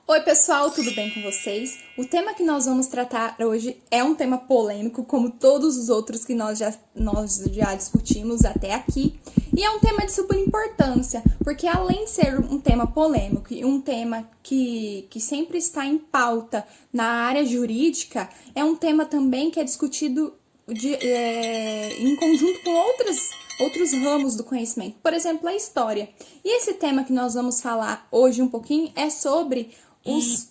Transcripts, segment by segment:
Oi pessoal, tudo bem com vocês? O tema que nós vamos tratar hoje é um tema polêmico, como todos os outros que nós já discutimos até aqui. E é um tema de super importância, porque além de ser um tema polêmico e um tema que sempre está em pauta na área jurídica, é um tema também que é discutido em conjunto com outros ramos do conhecimento, por exemplo, a história. E esse tema que nós vamos falar hoje um pouquinho é sobre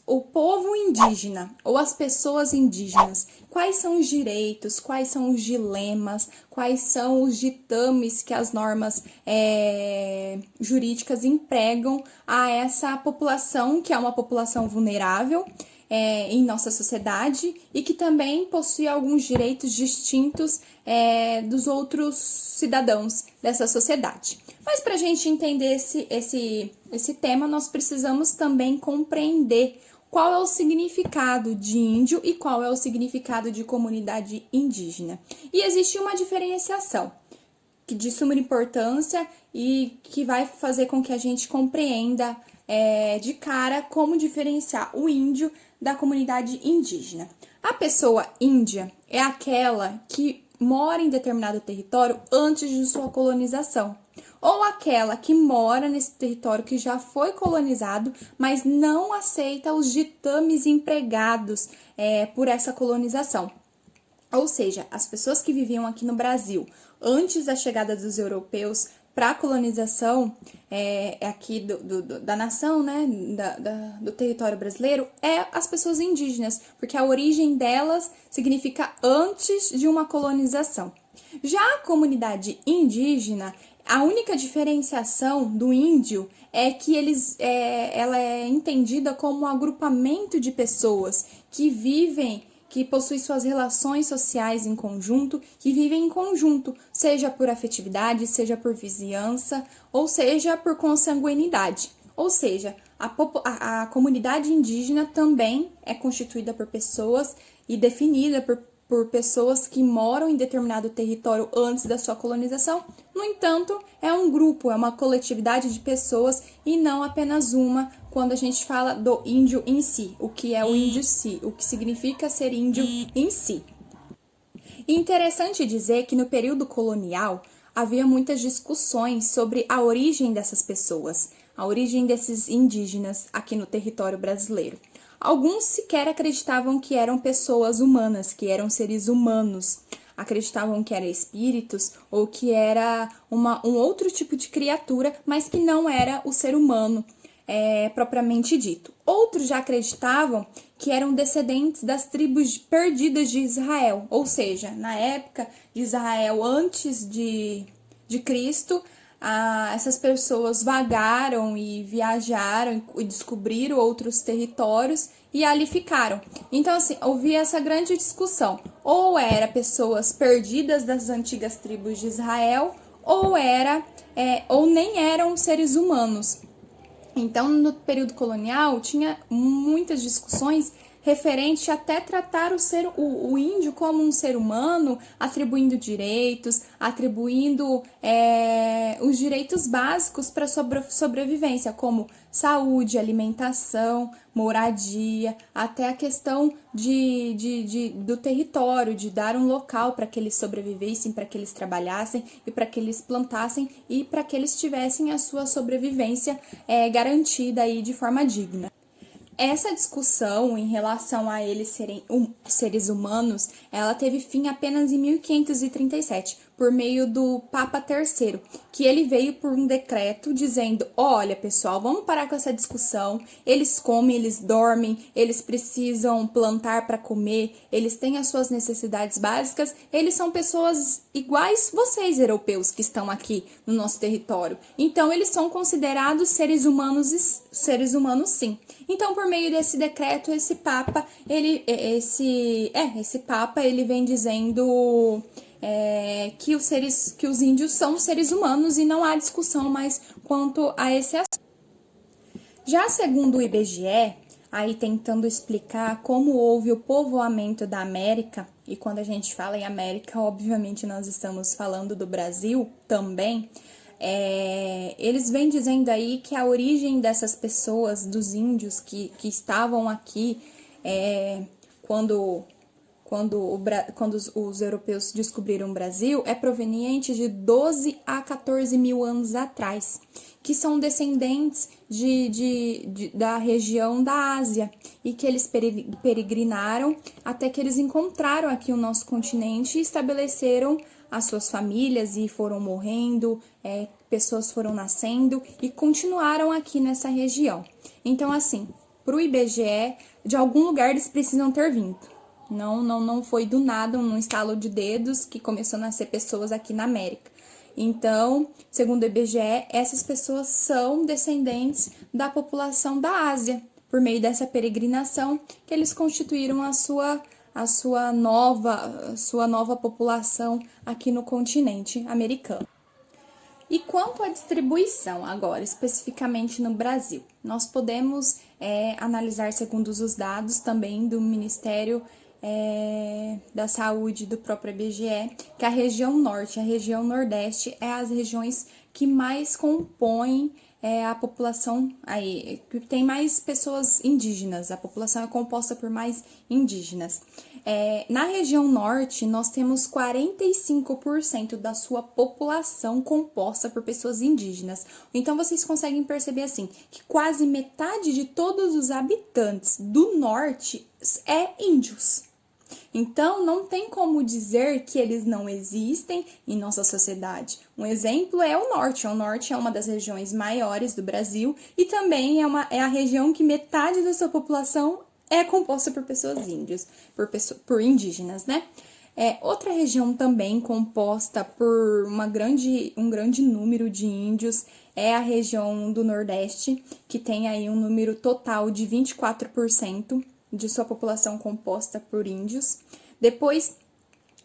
o povo indígena ou as pessoas indígenas. Quais são os direitos, quais são os dilemas, quais são os ditames que as normas jurídicas empregam a essa população, que é uma população vulnerável em nossa sociedade e que também possui alguns direitos distintos dos outros cidadãos dessa sociedade. Mas para a gente entender esse tema, nós precisamos também compreender qual é o significado de índio e qual é o significado de comunidade indígena. E existe uma diferenciação de suma importância e que vai fazer com que a gente compreenda de cara como diferenciar o índio da comunidade indígena. A pessoa índia é aquela que mora em determinado território antes de sua colonização, ou aquela que mora nesse território que já foi colonizado, mas não aceita os ditames empregados por essa colonização. Ou seja, as pessoas que viviam aqui no Brasil antes da chegada dos europeus para a colonização aqui da nação, né, do território brasileiro, as pessoas indígenas, porque a origem delas significa antes de uma colonização. Já a comunidade indígena, a única diferenciação do índio é que ela é entendida como um agrupamento de pessoas que possuem suas relações sociais em conjunto, que vivem em conjunto, seja por afetividade, seja por vizinhança, ou seja por consanguinidade. Ou seja, a comunidade indígena também é constituída por pessoas e definida por pessoas que moram em determinado território antes da sua colonização. No entanto, é um grupo, é uma coletividade de pessoas e não apenas uma, quando a gente fala do índio em si, o que é o índio si, o que significa ser índio em si. E interessante dizer que no período colonial havia muitas discussões sobre a origem dessas pessoas, a origem desses indígenas aqui no território brasileiro. Alguns sequer acreditavam que eram pessoas humanas, que eram seres humanos. Acreditavam que eram espíritos ou que era um outro tipo de criatura, mas que não era o ser humano propriamente dito. Outros já acreditavam que eram descendentes das tribos perdidas de Israel, ou seja, na época de Israel antes de Cristo, essas pessoas vagaram e viajaram e descobriram outros territórios e ali ficaram. Então, assim, havia essa grande discussão. Ou era pessoas perdidas das antigas tribos de Israel, ou nem eram seres humanos. Então, no período colonial, tinha muitas discussões referente até tratar o índio como um ser humano, atribuindo direitos, atribuindo os direitos básicos para sobrevivência, como saúde, alimentação, moradia, até a questão do território, de dar um local para que eles sobrevivessem, para que eles trabalhassem e para que eles plantassem e para que eles tivessem a sua sobrevivência garantida aí de forma digna. Essa discussão em relação a eles serem seres humanos, ela teve fim apenas em 1537, por meio do Papa III, que ele veio por um decreto dizendo: olha pessoal, vamos parar com essa discussão, eles comem, eles dormem, eles precisam plantar para comer, eles têm as suas necessidades básicas, eles são pessoas iguais vocês europeus que estão aqui no nosso território, então eles são considerados seres humanos sim. Então, por meio desse decreto, esse Papa, ele vem dizendo que os índios são seres humanos e não há discussão mais quanto a esse assunto. Já segundo o IBGE, aí tentando explicar como houve o povoamento da América, e quando a gente fala em América, obviamente nós estamos falando do Brasil também, Eles vêm dizendo aí que a origem dessas pessoas, dos índios que estavam aqui quando os europeus descobriram o Brasil, é proveniente de 12 a 14 mil anos atrás, que são descendentes da região da Ásia, e que eles peregrinaram até que eles encontraram aqui o nosso continente e estabeleceram as suas famílias e foram morrendo, pessoas foram nascendo e continuaram aqui nessa região. Então, assim, para o IBGE, de algum lugar eles precisam ter vindo. Não foi do nada, num estalo de dedos, que começou a nascer pessoas aqui na América. Então, segundo o IBGE, essas pessoas são descendentes da população da Ásia, por meio dessa peregrinação que eles constituíram a sua nova população aqui no continente americano. E quanto à distribuição, agora, especificamente no Brasil, nós podemos analisar, segundo os dados também do Ministério da Saúde do próprio IBGE, que a região norte e a região nordeste as regiões que mais compõem a população aí, que tem mais pessoas indígenas, a população é composta por mais indígenas. Na região norte, nós temos 45% da sua população composta por pessoas indígenas. Então, vocês conseguem perceber assim, que quase metade de todos os habitantes do norte índios. Então, não tem como dizer que eles não existem em nossa sociedade. Um exemplo é o norte. O norte é uma das regiões maiores do Brasil e também é a região que metade da sua população é composta por pessoas índias, por indígenas, né? Outra região também composta por um grande número de índios é a região do Nordeste, que tem aí um número total de 24% de sua população composta por índios. Depois,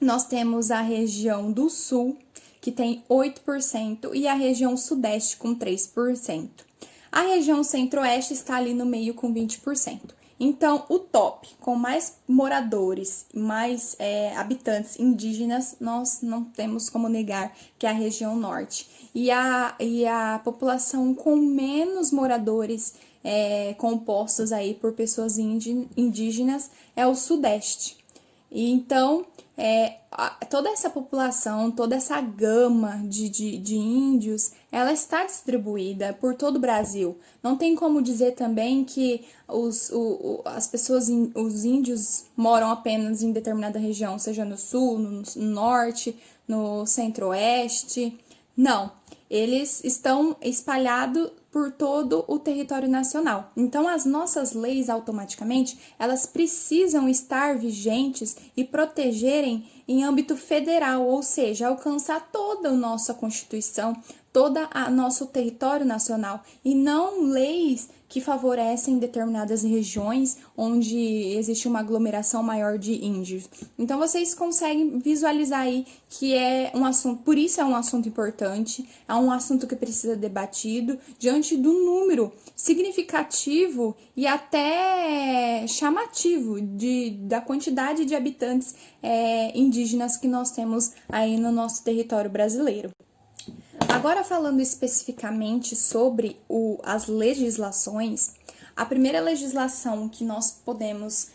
nós temos a região do Sul, que tem 8%, e a região Sudeste com 3%. A região Centro-Oeste está ali no meio com 20%. Então, o top, com mais moradores, mais habitantes indígenas, nós não temos como negar que é a região Norte. E a população com menos moradores compostos aí por pessoas indígenas é o Sudeste. E então, toda essa população, toda essa gama de índios, ela está distribuída por todo o Brasil. Não tem como dizer também que os índios moram apenas em determinada região, seja no Sul, no Norte, no Centro-Oeste. Não, eles estão espalhados por todo o território nacional. Então, as nossas leis, automaticamente, elas precisam estar vigentes e protegerem em âmbito federal, ou seja, alcançar toda a nossa Constituição, todo o nosso território nacional, e não leis que favorecem determinadas regiões onde existe uma aglomeração maior de índios. Então, vocês conseguem visualizar aí que é um assunto, por isso é um assunto importante, é um assunto que precisa ser debatido diante do número significativo e até chamativo da quantidade de habitantes indígenas que nós temos aí no nosso território brasileiro. Agora, falando especificamente sobre as legislações, a primeira legislação que nós podemos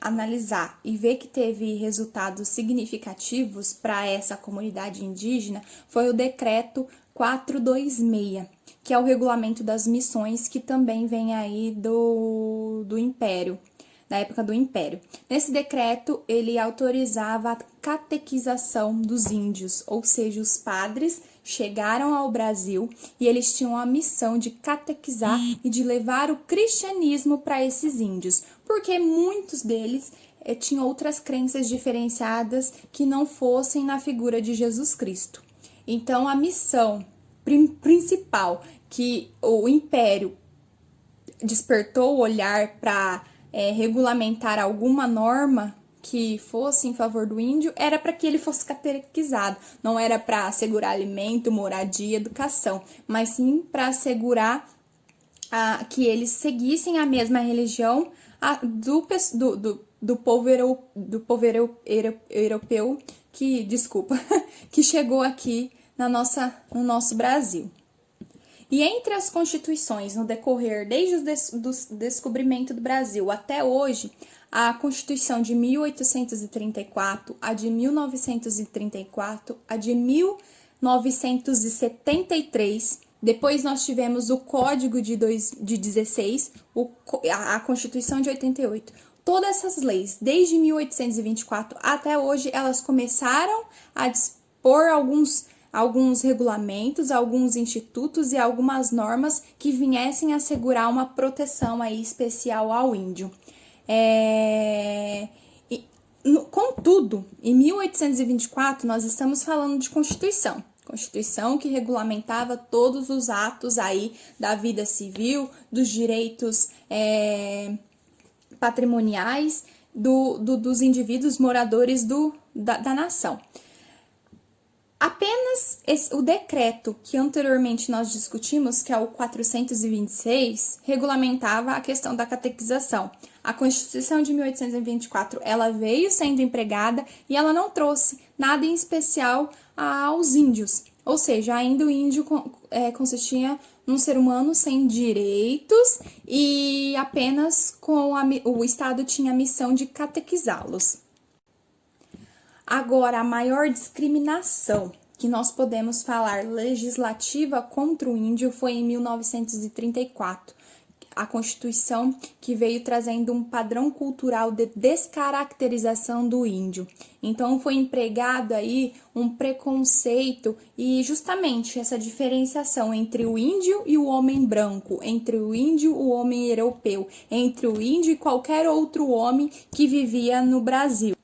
analisar e ver que teve resultados significativos para essa comunidade indígena foi o Decreto 426, que é o regulamento das missões, que também vem aí do Império, da época do Império. Nesse decreto, ele autorizava a catequização dos índios, ou seja, os padres chegaram ao Brasil e eles tinham a missão de catequizar e de levar o cristianismo para esses índios, porque muitos deles tinham outras crenças diferenciadas que não fossem na figura de Jesus Cristo. Então, a missão principal que o Império despertou o olhar para regulamentar alguma norma que fosse em favor do índio, era para que ele fosse catequizado. Não era para assegurar alimento, moradia, educação, mas sim para assegurar que eles seguissem a mesma religião do povo europeu que chegou aqui no nosso Brasil. E entre as constituições no decorrer, desde o descobrimento do Brasil até hoje, a Constituição de 1834, a de 1934, a de 1973, depois nós tivemos o Código de 16, a Constituição de 88. Todas essas leis, desde 1824 até hoje, elas começaram a dispor alguns regulamentos, alguns institutos e algumas normas que viessem assegurar uma proteção aí especial ao índio. Contudo, em 1824, nós estamos falando de Constituição. Constituição que regulamentava todos os atos aí da vida civil, dos direitos patrimoniais dos indivíduos moradores da nação. Apenas o decreto que anteriormente nós discutimos, que é o 426, regulamentava a questão da catequização. A Constituição de 1824, ela veio sendo empregada e ela não trouxe nada em especial aos índios. Ou seja, ainda o índio consistia num ser humano sem direitos e apenas o Estado tinha a missão de catequizá-los. Agora, a maior discriminação que nós podemos falar legislativa contra o índio foi em 1934, a Constituição que veio trazendo um padrão cultural de descaracterização do índio. Então, foi empregado aí um preconceito e justamente essa diferenciação entre o índio e o homem branco, entre o índio e o homem europeu, entre o índio e qualquer outro homem que vivia no Brasil.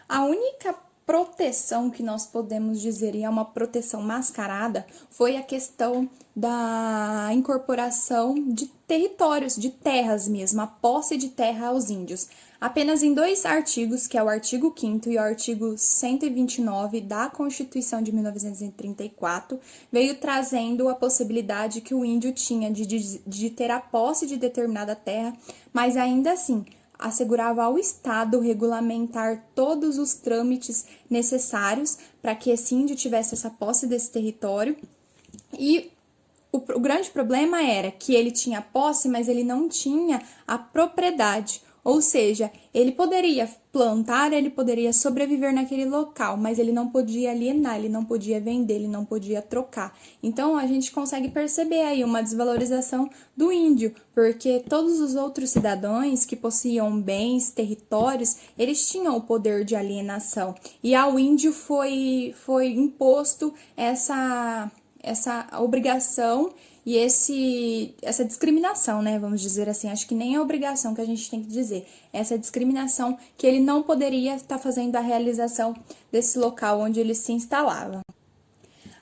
A única proteção que nós podemos dizer, e é uma proteção mascarada, foi a questão da incorporação de territórios, de terras mesmo, a posse de terra aos índios. Apenas em 2 artigos, que é o artigo 5º e o artigo 129 da Constituição de 1934, veio trazendo a possibilidade que o índio tinha de ter a posse de determinada terra, mas ainda assim assegurava ao Estado regulamentar todos os trâmites necessários para que esse índio tivesse essa posse desse território. E o grande problema era que ele tinha posse, mas ele não tinha a propriedade. Ou seja, ele poderia plantar, ele poderia sobreviver naquele local, mas ele não podia alienar, ele não podia vender, ele não podia trocar. Então, a gente consegue perceber aí uma desvalorização do índio, porque todos os outros cidadãos que possuíam bens, territórios, eles tinham o poder de alienação. E ao índio foi imposto essa obrigação e essa discriminação, né, vamos dizer assim, acho que nem é obrigação que a gente tem que dizer, essa discriminação que ele não poderia estar fazendo a realização desse local onde ele se instalava.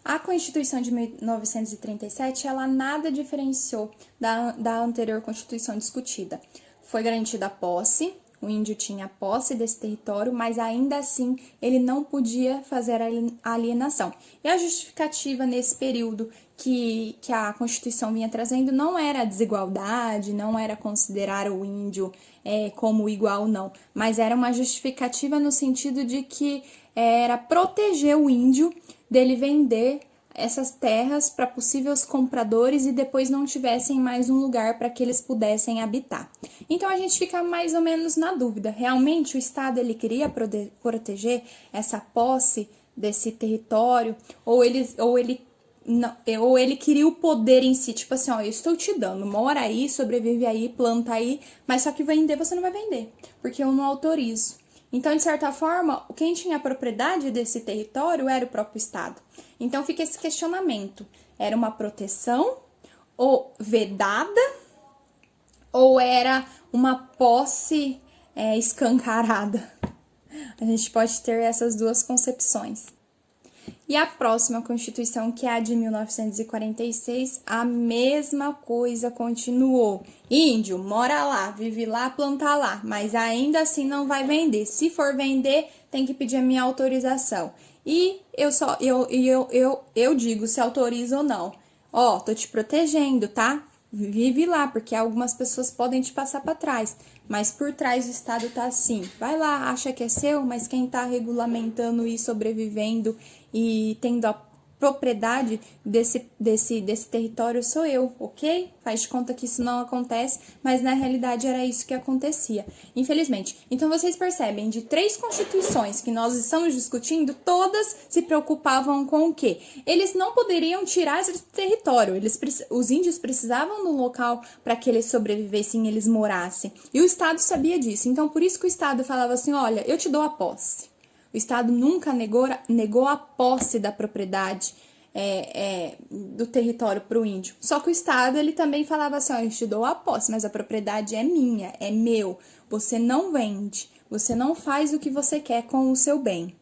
A Constituição de 1937, ela nada diferenciou da anterior Constituição discutida. Foi garantida a posse, o índio tinha posse desse território, mas ainda assim ele não podia fazer a alienação. E a justificativa nesse período que a Constituição vinha trazendo não era a desigualdade, não era considerar o índio como igual, não, mas era uma justificativa no sentido de que era proteger o índio dele vender essas terras para possíveis compradores e depois não tivessem mais um lugar para que eles pudessem habitar. Então a gente fica mais ou menos na dúvida, realmente o Estado ele queria proteger essa posse desse território ou ele queria o poder em si, tipo assim, ó, eu estou te dando, mora aí, sobrevive aí, planta aí, mas só que vender você não vai vender, porque eu não autorizo. Então, de certa forma, quem tinha a propriedade desse território era o próprio Estado. Então, fica esse questionamento. Era uma proteção ou vedada ou era uma posse escancarada? A gente pode ter essas duas concepções. E a próxima Constituição, que é a de 1946, a mesma coisa continuou. Índio, mora lá, vive lá, planta lá, mas ainda assim não vai vender. Se for vender, tem que pedir a minha autorização. E eu digo se autoriza ou não. Ó, tô te protegendo, tá? Vive lá, porque algumas pessoas podem te passar para trás, mas por trás o Estado tá assim. Vai lá, acha que é seu, mas quem tá regulamentando e sobrevivendo e tendo a propriedade desse território sou eu, ok? Faz de conta que isso não acontece, mas na realidade era isso que acontecia, infelizmente. Então vocês percebem, de 3 constituições que nós estamos discutindo, todas se preocupavam com o quê? Eles não poderiam tirar esse território, os índios precisavam do local para que eles sobrevivessem, eles morassem. E o Estado sabia disso, então por isso que o Estado falava assim, olha, eu te dou a posse. O Estado nunca negou a posse da propriedade do território para o índio. Só que o Estado ele também falava assim, ó, eu te dou a posse, mas a propriedade é minha, é meu. Você não vende, você não faz o que você quer com o seu bem.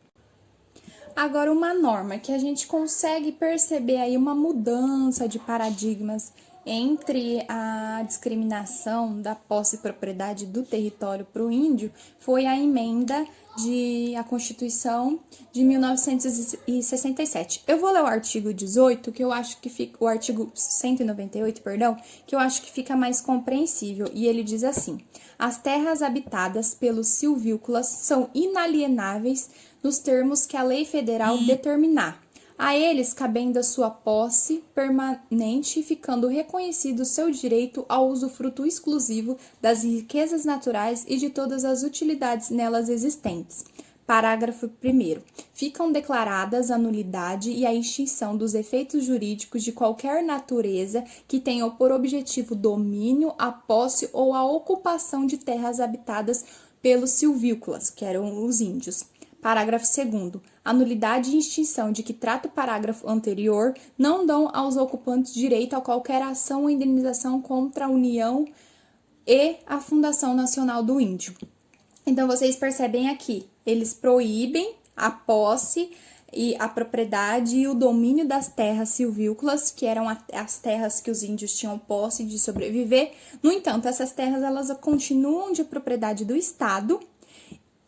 Agora, uma norma que a gente consegue perceber aí uma mudança de paradigmas entre a discriminação da posse e propriedade do território para o índio foi a emenda à Constituição de 1967. Eu vou ler o artigo 18, que eu acho que fica, o artigo 198, perdão, que eu acho que fica mais compreensível, e ele diz assim: as terras habitadas pelos silvícolas são inalienáveis nos termos que a lei federal determinar. A eles cabendo a sua posse permanente, ficando reconhecido seu direito ao usufruto exclusivo das riquezas naturais e de todas as utilidades nelas existentes. Parágrafo 1º. Ficam declaradas a nulidade e a extinção dos efeitos jurídicos de qualquer natureza que tenham por objetivo domínio, a posse ou a ocupação de terras habitadas pelos silvícolas, que eram os índios. Parágrafo 2º. A nulidade e extinção de que trata o parágrafo anterior não dão aos ocupantes direito a qualquer ação ou indenização contra a União e a Fundação Nacional do Índio. Então, vocês percebem aqui, eles proíbem a posse e a propriedade e o domínio das terras silvícolas, que eram as terras que os índios tinham posse de sobreviver. No entanto, essas terras elas continuam de propriedade do Estado.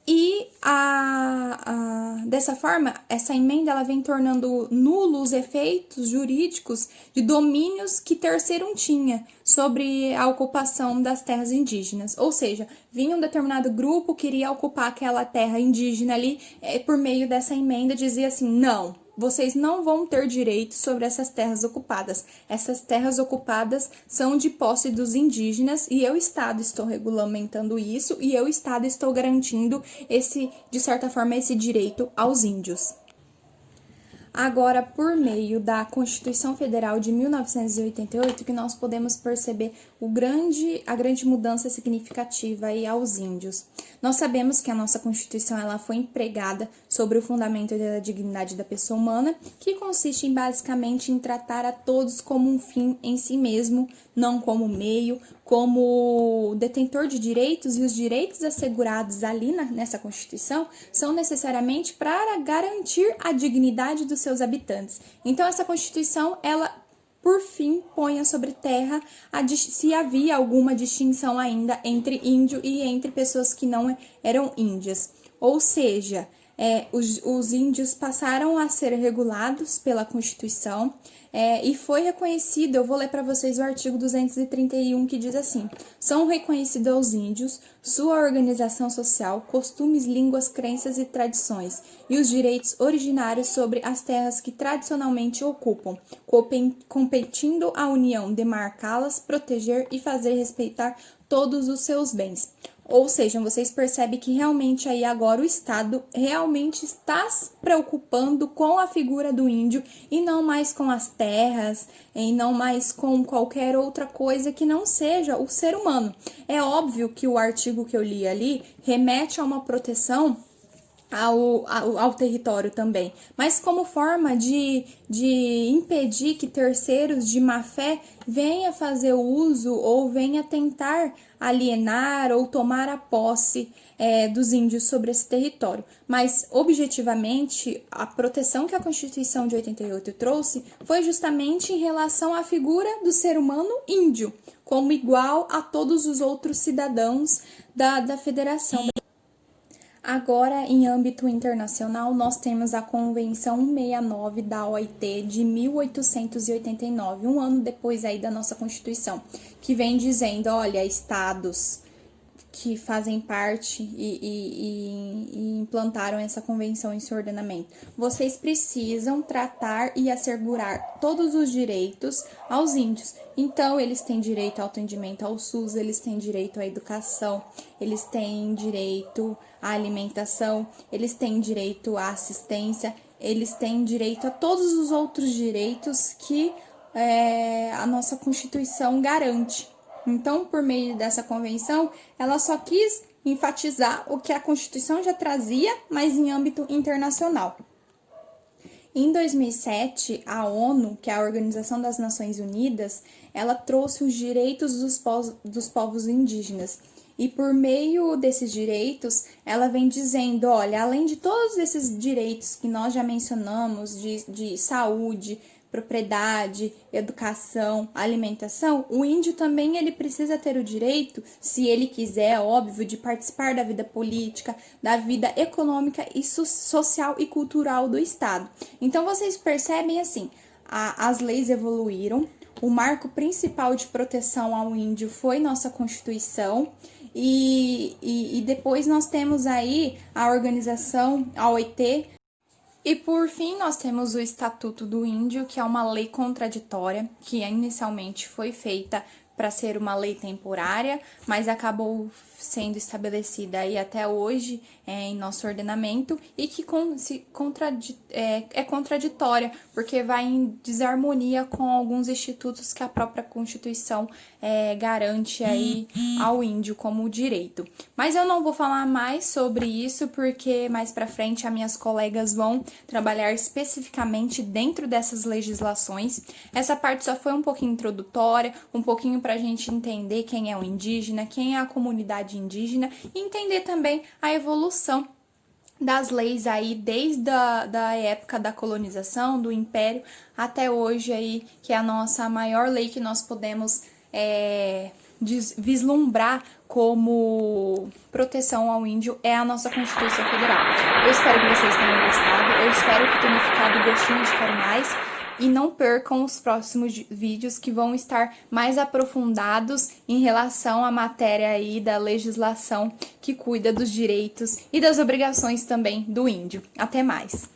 E dessa forma, essa emenda ela vem tornando nulos os efeitos jurídicos de domínios que terceiro tinha sobre a ocupação das terras indígenas. Ou seja, vinha um determinado grupo, queria ocupar aquela terra indígena ali, por meio dessa emenda dizia assim, não, vocês não vão ter direito sobre essas terras ocupadas. Essas terras ocupadas são de posse dos indígenas e eu, Estado, estou regulamentando isso e eu, Estado, estou garantindo de certa forma, esse direito aos índios. Agora, por meio da Constituição Federal de 1988, que nós podemos perceber a grande mudança significativa aí aos índios. Nós sabemos que a nossa Constituição ela foi empregada sobre o fundamento da dignidade da pessoa humana, que consiste basicamente em tratar a todos como um fim em si mesmo, não como meio, como detentor de direitos, e os direitos assegurados ali nessa Constituição são necessariamente para garantir a dignidade dos seus habitantes. Então, essa Constituição, ela, por fim, põe sobre terra se havia alguma distinção ainda entre índio e entre pessoas que não eram índias. Ou seja, os índios passaram a ser regulados pela Constituição e foi reconhecido, eu vou ler para vocês o artigo 231 que diz assim: são reconhecidos aos índios sua organização social, costumes, línguas, crenças e tradições e os direitos originários sobre as terras que tradicionalmente ocupam, competindo a União demarcá-las, proteger e fazer respeitar todos os seus bens. Ou seja, vocês percebem que realmente aí agora o Estado realmente está se preocupando com a figura do índio e não mais com as terras, e não mais com qualquer outra coisa que não seja o ser humano. É óbvio que o artigo que eu li ali remete a uma proteção ao território também, mas como forma de impedir que terceiros de má fé venham fazer uso ou venham tentar alienar ou tomar a posse dos índios sobre esse território. Mas, objetivamente, a proteção que a Constituição de 88 trouxe foi justamente em relação à figura do ser humano índio, como igual a todos os outros cidadãos da Federação. Agora, em âmbito internacional, nós temos a Convenção 169 da OIT de 1889, um ano depois aí da nossa Constituição, que vem dizendo, olha, estados, que fazem parte e implantaram essa convenção em seu ordenamento. Vocês precisam tratar e assegurar todos os direitos aos índios. Então, eles têm direito ao atendimento ao SUS, eles têm direito à educação, eles têm direito à alimentação, eles têm direito à assistência, eles têm direito a todos os outros direitos que a nossa Constituição garante. Então, por meio dessa convenção, ela só quis enfatizar o que a Constituição já trazia, mas em âmbito internacional. Em 2007, a ONU, que é a Organização das Nações Unidas, ela trouxe os direitos dos povos indígenas. E por meio desses direitos, ela vem dizendo, olha, além de todos esses direitos que nós já mencionamos, de saúde, propriedade, educação, alimentação, o índio também ele precisa ter o direito, se ele quiser, óbvio, de participar da vida política, da vida econômica e social e cultural do Estado. Então, vocês percebem assim, as leis evoluíram, o marco principal de proteção ao índio foi nossa Constituição, e depois nós temos aí a organização, a OIT, e por fim, nós temos o Estatuto do Índio, que é uma lei contraditória, que inicialmente foi feita para ser uma lei temporária, mas acabou sendo estabelecida aí até hoje em nosso ordenamento e que é contraditória, porque vai em desarmonia com alguns institutos que a própria Constituição garante aí ao índio como direito. Mas eu não vou falar mais sobre isso, porque mais para frente as minhas colegas vão trabalhar especificamente dentro dessas legislações. Essa parte só foi um pouquinho introdutória, um pouquinho para a gente entender quem é o indígena, quem é a comunidade indígena e entender também a evolução das leis aí desde da época da colonização, do Império, até hoje aí, que é a nossa maior lei que nós podemos vislumbrar como proteção ao índio é a nossa Constituição Federal. Eu espero que vocês tenham gostado, eu espero que tenha ficado gostinho de quero mais. E não percam os próximos vídeos que vão estar mais aprofundados em relação à matéria aí da legislação que cuida dos direitos e das obrigações também do índio. Até mais!